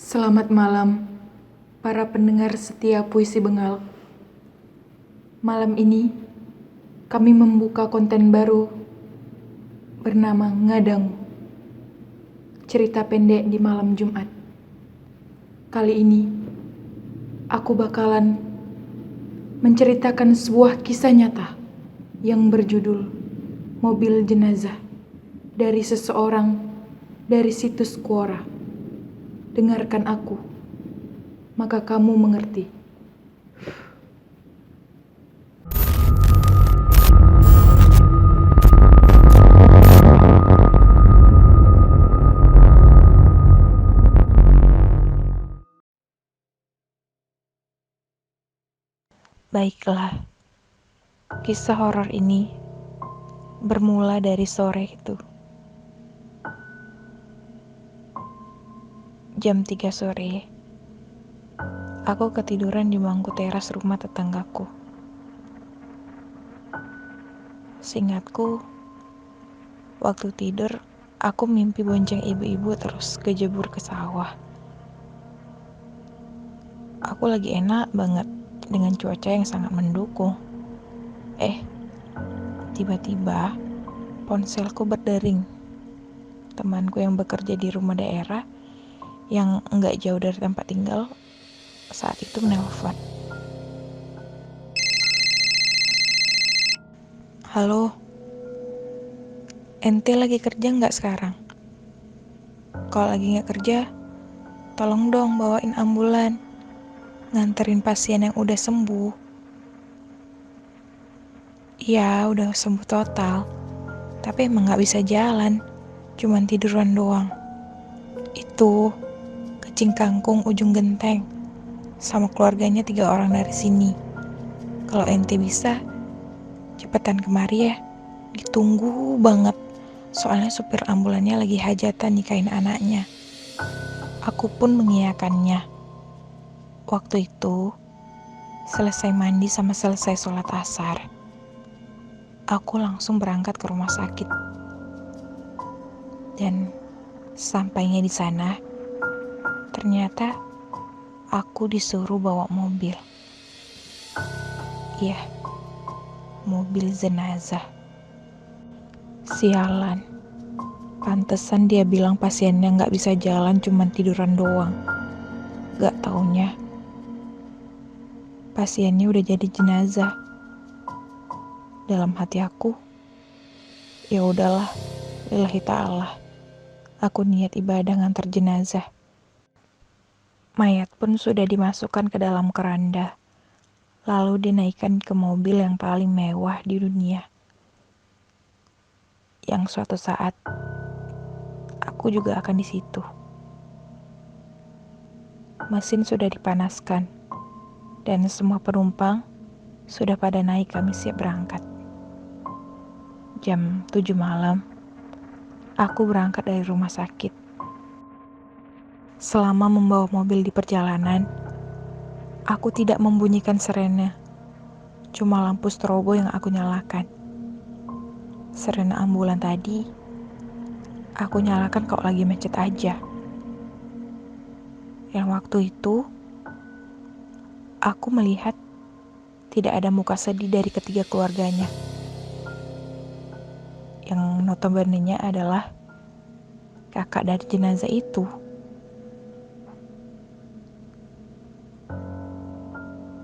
Selamat malam, para pendengar setia Puisi Bengal. Malam ini, kami membuka konten baru bernama Ngadang, cerita pendek di malam Jumat. Kali ini, aku bakalan menceritakan sebuah kisah nyata yang berjudul Mobil Jenazah dari seseorang dari situs Quora. Dengarkan aku, maka kamu mengerti. Baiklah, kisah horor ini bermula dari sore itu. Jam 3 sore, aku ketiduran di bangku teras rumah tetanggaku. Seingatku, waktu tidur, aku mimpi bonceng ibu-ibu terus kejebur ke sawah. Aku lagi enak banget dengan cuaca yang sangat mendukung. Tiba-tiba ponselku berdering. Temanku yang bekerja di rumah daerah yang nggak jauh dari tempat tinggal saat itu menelpon. Halo, ente lagi kerja nggak sekarang? Kalau lagi nggak kerja, tolong dong bawain ambulan, nganterin pasien yang udah sembuh. Iya, udah sembuh total, tapi emang nggak bisa jalan, cuman tiduran doang. Itu kecing kangkung ujung genteng, sama keluarganya 3 orang dari sini. Kalau ente bisa, cepetan kemari ya, ditunggu banget. Soalnya supir ambulannya lagi hajatan nikahin anaknya. Aku pun mengiyakannya. Waktu itu, selesai mandi sama selesai sholat asar, aku langsung berangkat ke rumah sakit. Dan sampainya di sana, ternyata aku disuruh bawa mobil. Iya, mobil jenazah. Sialan, pantesan dia bilang pasiennya nggak bisa jalan, cuman tiduran doang. Gak taunya, pasiennya udah jadi jenazah. Dalam hati aku, ya udahlah, lillahi ta'ala. Aku niat ibadah ngantar jenazah. Mayat pun sudah dimasukkan ke dalam keranda, lalu dinaikkan ke mobil yang paling mewah di dunia. Yang suatu saat, aku juga akan di situ. Mesin sudah dipanaskan, dan semua penumpang sudah pada naik, kami siap berangkat. Jam 7 malam, aku berangkat dari rumah sakit. Selama membawa mobil di perjalanan, aku tidak membunyikan sirene, cuma lampu strobo yang aku nyalakan. Sirene ambulan tadi, aku nyalakan kalau lagi macet aja. Yang waktu itu, aku melihat tidak ada muka sedih dari ketiga keluarganya. Yang notabene-nya adalah kakak dari jenazah itu.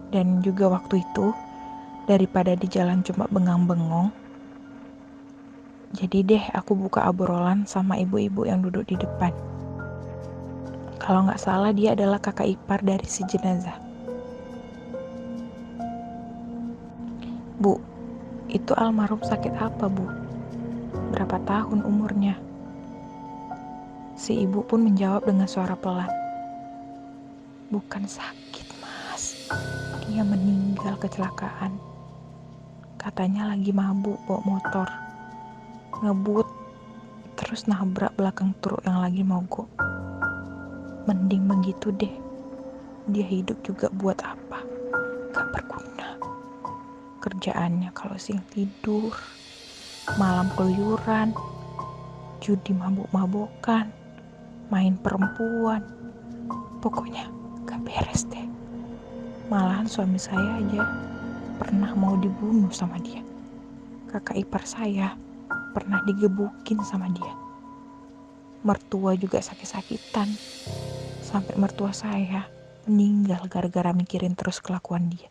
Dan juga waktu itu, daripada di jalan cuma bengang-bengong, jadi deh aku buka obrolan sama ibu-ibu yang duduk di depan. Kalau nggak salah dia adalah kakak ipar dari si jenazah. Bu, itu almarhum sakit apa, Bu? Berapa tahun umurnya? Si ibu pun menjawab dengan suara pelan. Bukan sakit, Mas. Dia meninggal kecelakaan. Katanya lagi mabuk bawa motor. Ngebut, terus nabrak belakang truk yang lagi mogok. Mending begitu deh. Dia hidup juga buat apa? Gak berguna. Kerjaannya kalau siang tidur, malam keluyuran, judi mabuk-mabukan, main perempuan. Pokoknya gak beres deh. Malahan suami saya aja pernah mau dibunuh sama dia. Kakak ipar saya pernah digebukin sama dia. Mertua juga sakit-sakitan. Sampai mertua saya meninggal gara-gara mikirin terus kelakuan dia.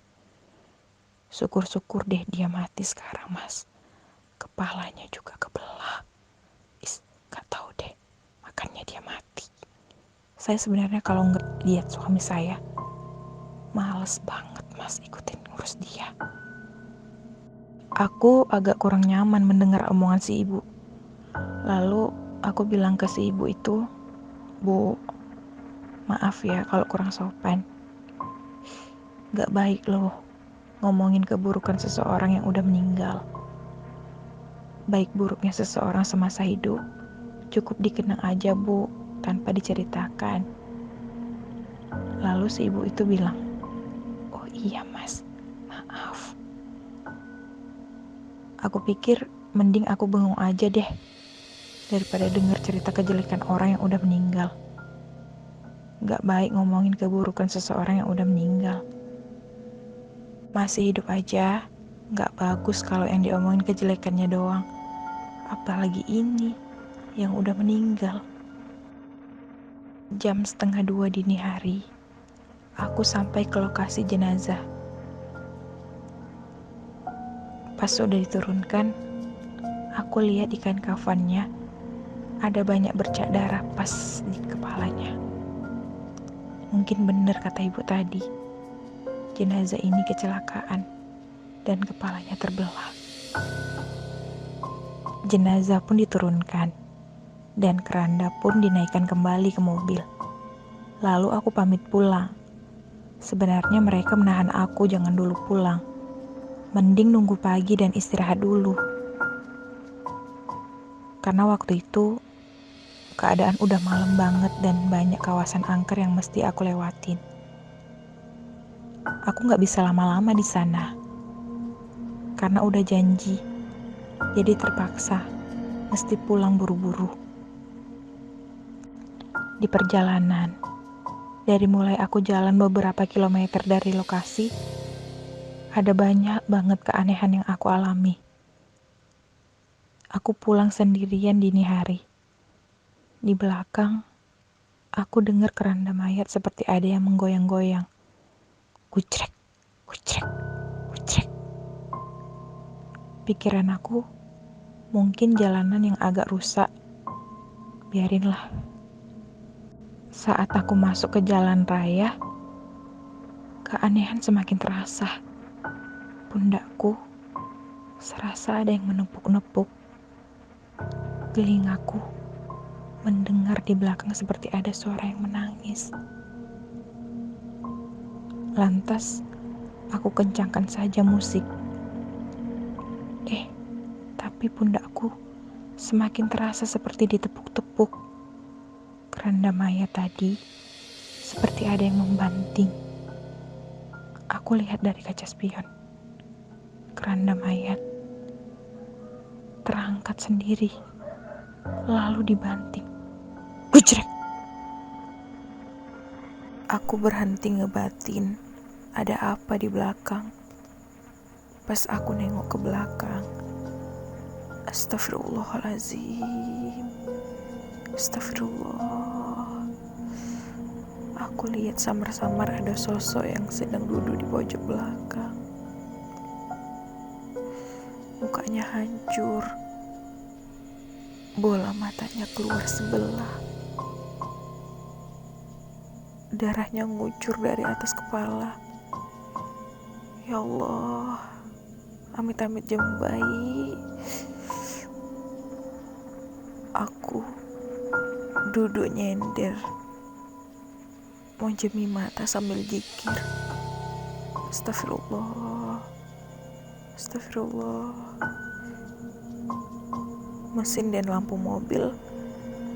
Syukur-syukur deh dia mati sekarang, Mas. Kepalanya juga kebelah. Gak tahu deh, makanya dia mati. Saya sebenarnya kalau lihat suami saya, males banget, Mas, ikutin ngurus dia. Aku agak kurang nyaman mendengar omongan si ibu. Lalu aku bilang ke si ibu itu, "Bu, maaf ya kalau kurang sopan. Gak baik loh ngomongin keburukan seseorang yang udah meninggal. Baik buruknya seseorang semasa hidup cukup dikenang aja, Bu, tanpa diceritakan." Lalu si ibu itu bilang, "Oh iya, Mas, maaf." Aku pikir mending aku bengong aja deh daripada dengar cerita kejelekan orang yang udah meninggal. Gak baik ngomongin keburukan seseorang yang udah meninggal. Masih hidup aja, gak bagus kalau yang diomongin kejelekannya doang. Apalagi ini yang udah meninggal. Jam 1:30 dini hari, aku sampai ke lokasi jenazah. Pas sudah diturunkan, aku lihat di kain kafannya ada banyak bercak darah pas di kepalanya. Mungkin benar kata ibu tadi, jenazah ini kecelakaan dan kepalanya terbelah. Jenazah pun diturunkan dan keranda pun dinaikkan kembali ke mobil. Lalu aku pamit pulang. Sebenarnya mereka menahan aku jangan dulu pulang. Mending nunggu pagi dan istirahat dulu. Karena waktu itu keadaan udah malam banget dan banyak kawasan angker yang mesti aku lewatin. Aku gak bisa lama-lama di sana. Karena udah janji. Jadi terpaksa mesti pulang buru-buru. Di perjalanan, dari mulai aku jalan beberapa kilometer dari lokasi, ada banyak banget keanehan yang aku alami. Aku pulang sendirian dini hari. Di belakang, aku dengar keranda mayat seperti ada yang menggoyang-goyang. Kucrek, kucrek, kucrek. Pikiran aku, mungkin jalanan yang agak rusak. Biarinlah. Saat aku masuk ke jalan raya, keanehan semakin terasa. Pundakku serasa ada yang menepuk-nepuk. Telingaku mendengar di belakang seperti ada suara yang menangis. Lantas, aku kencangkan saja musik. Tapi pundakku semakin terasa seperti ditepuk-tepuk. Keranda mayat tadi seperti ada yang membanting. Aku lihat dari kaca spion. Keranda mayat terangkat sendiri, lalu dibanting. Gujrek! Aku berhenti ngebatin ada apa di belakang. Pas aku nengok ke belakang, astagfirullahaladzim. Astagfirullah. Aku lihat samar-samar ada sosok yang sedang duduk di pojok belakang. Mukanya hancur. Bola matanya keluar sebelah. Darahnya ngucur dari atas kepala. Ya Allah, amit-amit jamu bayi. Aku duduk nyender, mau jemi mata sambil zikir. Astagfirullah, astagfirullah. Mesin dan lampu mobil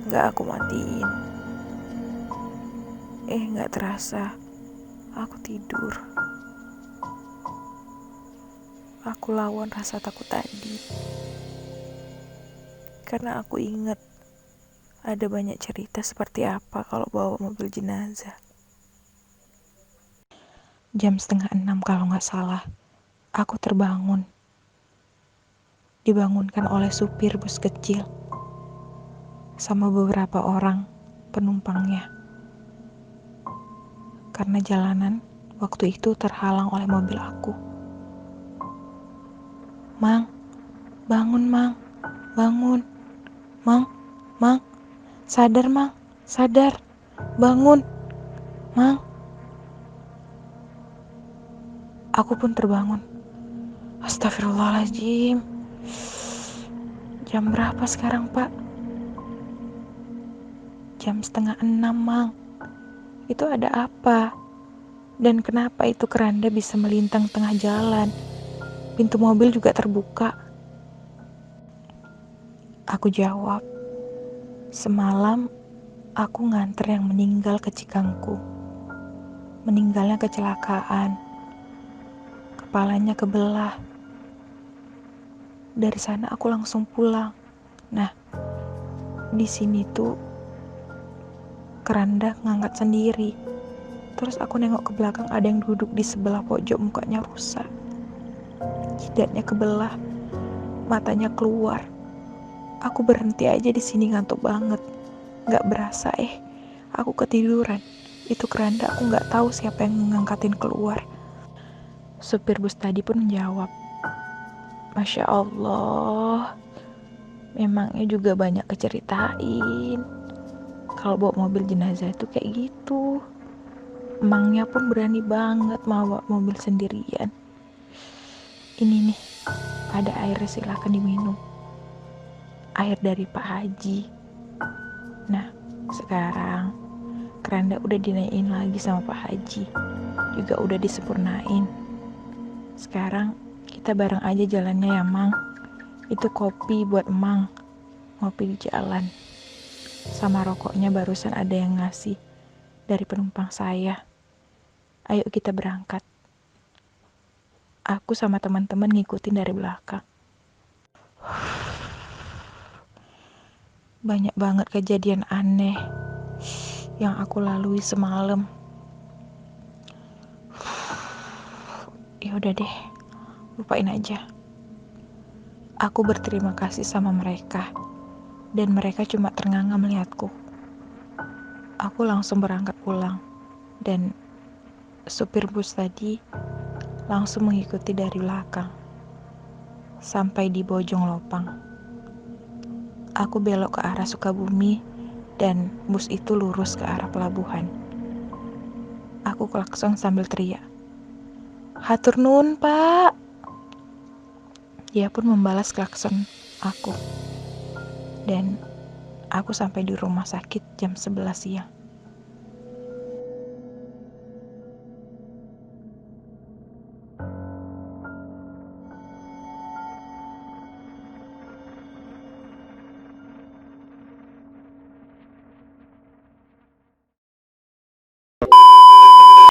gak aku matiin. Gak terasa aku tidur. Aku lawan rasa takut tadi. Karena aku ingat ada banyak cerita seperti apa kalau bawa mobil jenazah. Jam 5:30 kalau nggak salah, aku terbangun. Dibangunkan oleh supir bus kecil sama beberapa orang penumpangnya. Karena jalanan waktu itu terhalang oleh mobil aku. "Mang, bangun Mang, bangun. Mang, Mang, sadar Mang, sadar. Bangun, Mang." Aku pun terbangun. Astagfirullahaladzim. Jam berapa sekarang, Pak? Jam 5:30, Mang. Itu ada apa? Dan kenapa itu keranda bisa melintang tengah jalan? Pintu mobil juga terbuka. Aku jawab, "Semalam aku nganter yang meninggal ke Cikangku. Meninggalnya kecelakaan. Kepalanya kebelah. Dari sana aku langsung pulang. Nah, di sini tuh keranda ngangkat sendiri. Terus aku nengok ke belakang, ada yang duduk di sebelah pojok, mukanya rusak. Jidatnya kebelah, matanya keluar. Aku berhenti aja di sini, ngantuk banget. Gak berasa aku ketiduran. Itu keranda aku gak tahu siapa yang ngangkatin keluar." Supir bus tadi pun menjawab, "Masya Allah, memangnya juga banyak keceritain. Kalau bawa mobil jenazah itu kayak gitu. Emangnya pun berani banget bawa mobil sendirian. Ini nih, ada air, silakan diminum. Air dari Pak Haji. Nah, sekarang keranda udah dinaikin lagi sama Pak Haji. Juga udah disempurnain. Sekarang kita bareng aja jalannya ya, Mang. Itu kopi buat Mang, ngopi di jalan. Sama rokoknya barusan ada yang ngasih dari penumpang saya. Ayo kita berangkat." Aku sama teman-teman ngikutin dari belakang. Banyak banget kejadian aneh yang aku lalui semalam. Ya udah deh, lupain aja. Aku berterima kasih sama mereka, dan mereka cuma ternganga melihatku. Aku langsung berangkat pulang, dan supir bus tadi langsung mengikuti dari belakang. Sampai di Bojong-Lopang, aku belok ke arah Sukabumi, dan bus itu lurus ke arah pelabuhan. Aku klakson sambil teriak, "Hatur nuhun, Pak." Dia pun membalas klakson aku. Dan aku sampai di rumah sakit jam 11 siang.